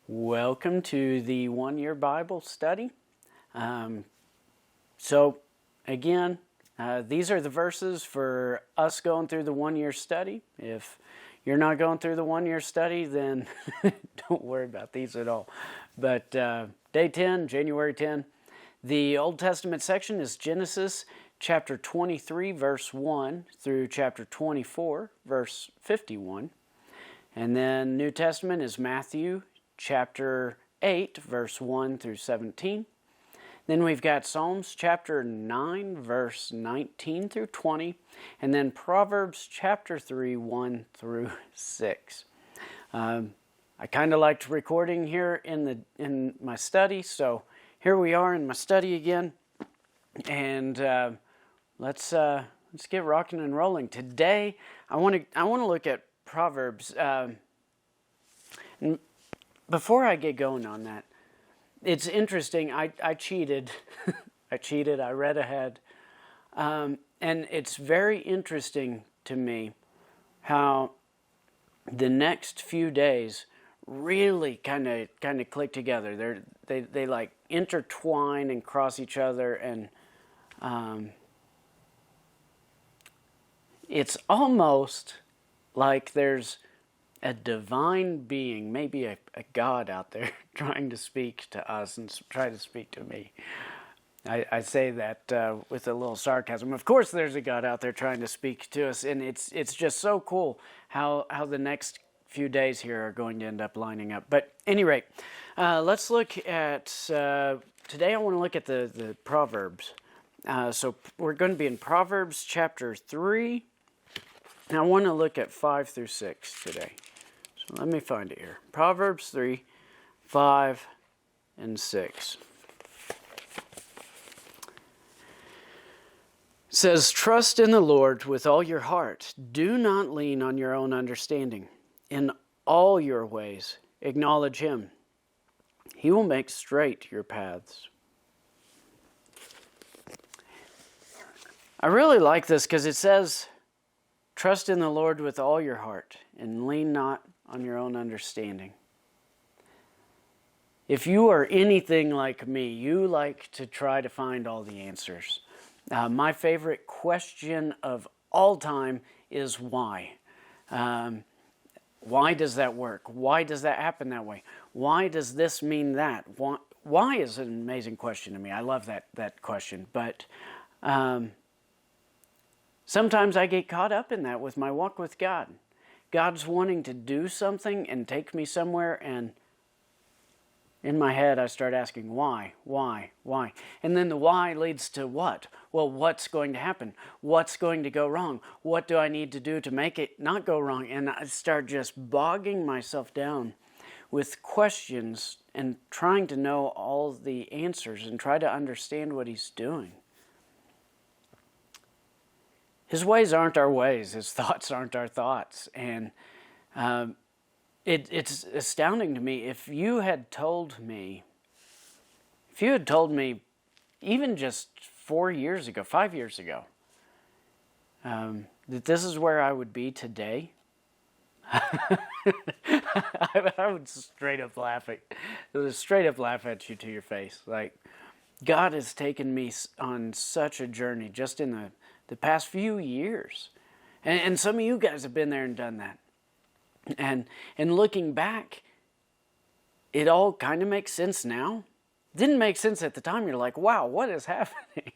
Welcome to the one-year Bible study. So again, these are the verses for us going through the one-year study. If you're not going through the one-year study, then don't worry about these at all. But day 10, January 10, the Old Testament section is Genesis chapter 23, verse 1 through chapter 24, verse 51. And then New Testament is Matthew chapter 8, verse 1 through 17. Then we've got Psalms chapter 9, verse 19 through 20. And then Proverbs chapter 3, 1 through 6. I kind of liked recording here in my study, so here we are in my study again. And let's get rocking and rolling. Today, I want to look at Proverbs. And before I get going on that, it's interesting. I cheated. I read ahead. And it's very interesting to me how the next few days really kind of click together. They like intertwine and cross each other, and it's almost like there's a divine being, maybe a God out there trying to speak to us and try to speak to me. I say that with a little sarcasm. Of course there's a God out there trying to speak to us, and it's just so cool how the next few days here are going to end up lining up. But at any rate, let's look at, today I want to look at the Proverbs. So we're going to be in Proverbs chapter 3. And I want to look at 5 through 6 today. So let me find it here. Proverbs 3, 5, and 6. It says, "Trust in the Lord with all your heart. Do not lean on your own understanding. In all your ways, acknowledge Him. He will make straight your paths." I really like this because it says, "Trust in the Lord with all your heart, and lean not on your own understanding." If you are anything like me, you like to try to find all the answers. My favorite question of all time is why. Why does that work? Why does that happen that way? Why does this mean that? Why is an amazing question to me. I love that question. But sometimes I get caught up in that with my walk with God. God's wanting to do something and take me somewhere, and in my head I start asking why? And then the why leads to what? Well, what's going to happen? What's going to go wrong? What do I need to do to make it not go wrong? And I start just bogging myself down with questions and trying to know all the answers and try to understand what He's doing. His ways aren't our ways. His thoughts aren't our thoughts. And it's astounding to me. If you had told me even just 4 years ago, 5 years ago, that this is where I would be today, I would straight up laugh at you to your face. Like, God has taken me on such a journey just in the past few years. And some of you guys have been there and done that. And looking back, it all kind of makes sense now. Didn't make sense at the time. You're like, wow, what is happening?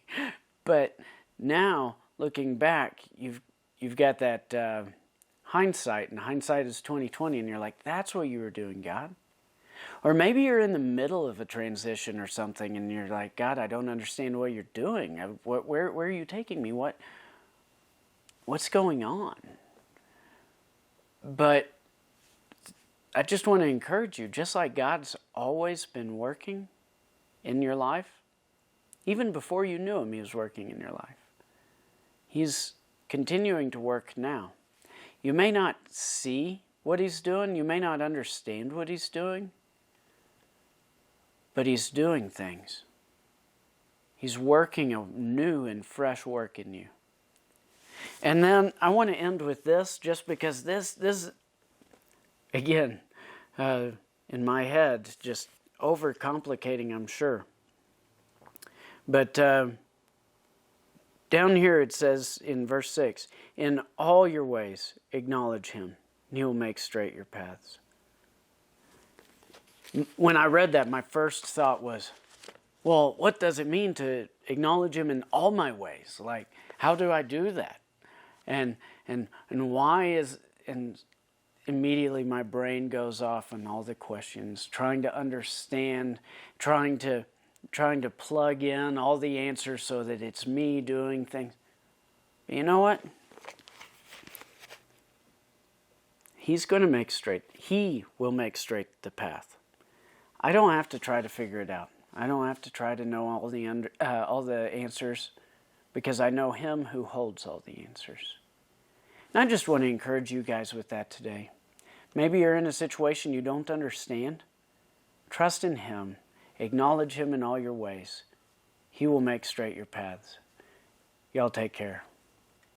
But now, looking back, you've got that hindsight, and hindsight is 20/20, and you're like, that's what you were doing, God. Or maybe you're in the middle of a transition or something, and you're like, God, I don't understand what you're doing. Where are you taking me? What's going on? But I just want to encourage you, just like God's always been working in your life, even before you knew Him, He was working in your life. He's continuing to work now. You may not see what He's doing. You may not understand what He's doing. But He's doing things. He's working a new and fresh work in you. And then I want to end with this, just because this again, in my head, just overcomplicating, I'm sure. But down here it says in verse 6, in all your ways acknowledge him, and he will make straight your paths. When I read that, my first thought was, well, what does it mean to acknowledge him in all my ways? Like, how do I do that? And why is, and immediately my brain goes off on all the questions, trying to understand, trying to plug in all the answers so that it's me doing things. But you know what? He's going to make straight. He will make straight the path. I don't have to try to figure it out. I don't have to try to know all the answers, because I know him who holds all the answers. And I just want to encourage you guys with that today. Maybe you're in a situation you don't understand. Trust in him. Acknowledge him in all your ways. He will make straight your paths. Y'all take care.